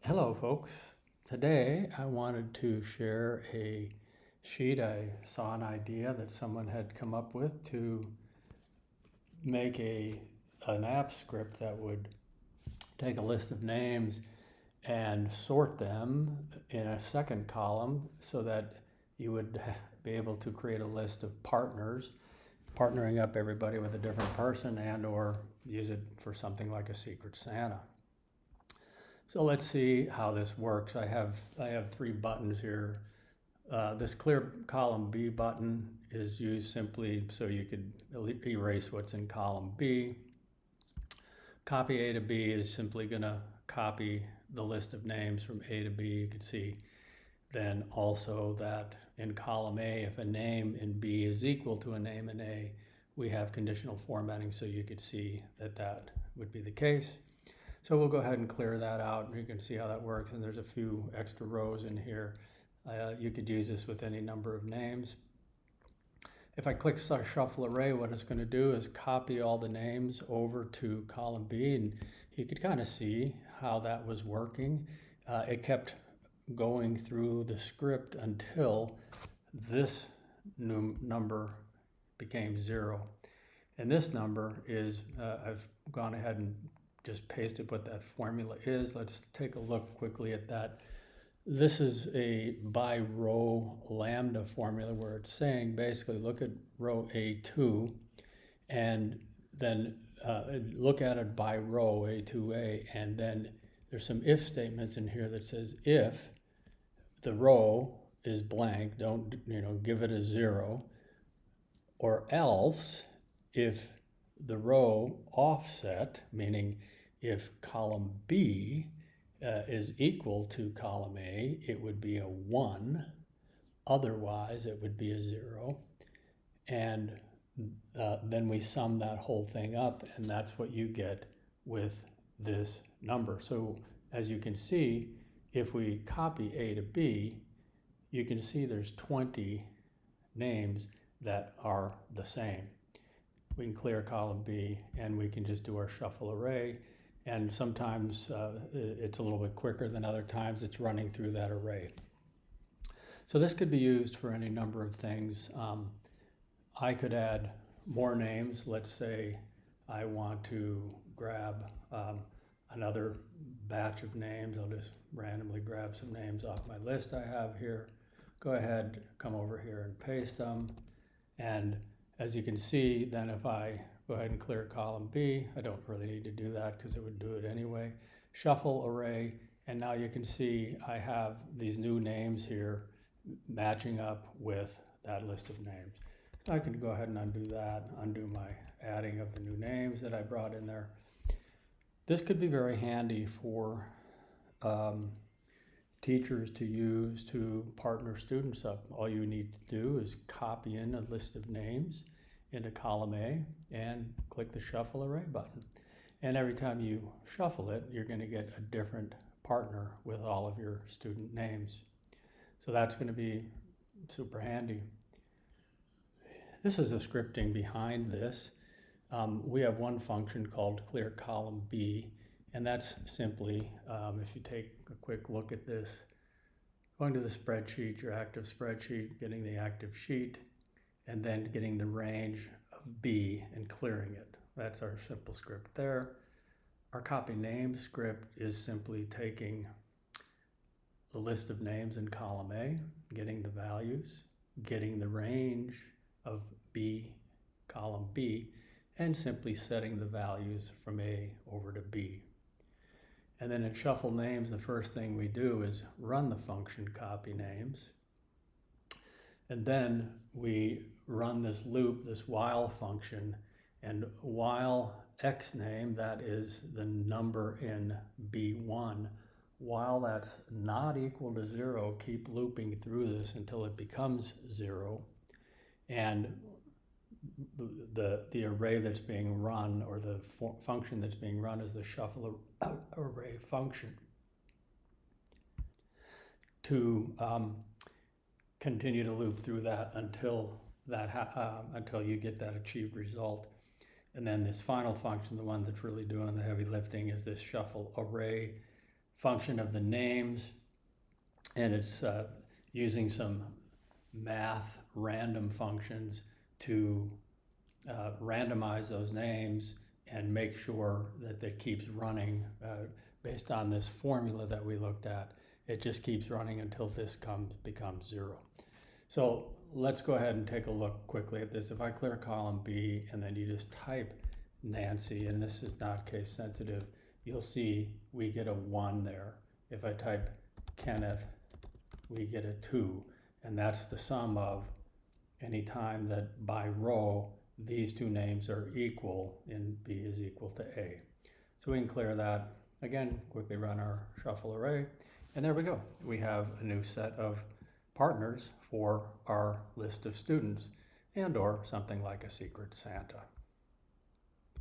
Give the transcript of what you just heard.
Hello, folks. Today I wanted to share a sheet. I saw an idea that someone had come up with to make an app script that would take a list of names and sort them in a second column so that you would be able to create a list of partners, partnering up everybody with a different person, and or use it for something like a Secret Santa. So let's see how this works. I have three buttons here. This clear column B button is used simply so you could erase what's in column B. Copy A to B is simply going to copy the list of names from A to B. You can see then also that in column A, if a name in B is equal to a name in A, we have conditional formatting, so you could see that that would be the case. So we'll go ahead and clear that out. You can see how that works, and there's a few extra rows in here. You could use this with any number of names. If I click Shuffle Array, what it's going to do is copy all the names over to column B, and you could kind of see how that was working. It kept going through the script until this new number became 0. And this number is, I've gone ahead and just pasted what that formula is. Let's take a look quickly at that. This is a by row lambda formula where it's saying basically look at row A2 and then look at it by row A2A, and then there's some if statements in here that says if the row is blank, don't give it a 0, or else if the row offset, meaning if column B is equal to column A, it would be a 1. Otherwise, it would be a 0. And then we sum that whole thing up, and that's what you get with this number. So as you can see, if we copy A to B, you can see there's 20 names that are the same. We can clear column B, and we can just do our shuffle array. And sometimes it's a little bit quicker than other times. It's running through that array. So this could be used for any number of things. I could add more names. Let's say I want to grab another batch of names. I'll just randomly grab some names off my list I have here. Go ahead, come over here and paste them. And as you can see, then if I go ahead and clear column B, I don't really need to do that because it would do it anyway. Shuffle array, and now you can see I have these new names here matching up with that list of names. So I can go ahead and undo that, undo my adding of the new names that I brought in there. This could be very handy for teachers to use to partner students up. All you need to do is copy in a list of names into column A and click the shuffle array button. And every time you shuffle it, you're going to get a different partner with all of your student names. So that's going to be super handy. This is the scripting behind this. We have one function called clear column B, and that's simply, if you take a quick look at this, going to the spreadsheet, your active spreadsheet, getting the active sheet, and then getting the range of B and clearing it. That's our simple script there. Our copy name script is simply taking the list of names in column A, getting the values, getting the range of B, column B, and simply setting the values from A over to B. And then in shuffle names, the first thing we do is run the function copy names. And then we run this loop, this while function, and while X name, that is the number in B1, while that's not equal to 0, keep looping through this until it becomes 0. And the array that's being run, or the function that's being run, is the shuffle array function to continue to loop through that until you get that achieved result. And then this final function, the one that's really doing the heavy lifting, is this shuffle array function of the names, and it's using some math random functions to randomize those names and make sure that it keeps running based on this formula that we looked at. It just keeps running until this becomes 0. So let's go ahead and take a look quickly at this. If I clear column B and then you just type Nancy, and this is not case sensitive, you'll see we get a 1 there. If I type Kenneth, we get a 2, and that's the sum of any time that by row these two names are equal and B is equal to A. So we can clear that. Again, quickly run our shuffle array, and there we go. We have a new set of partners for our list of students, and or something like a Secret Santa.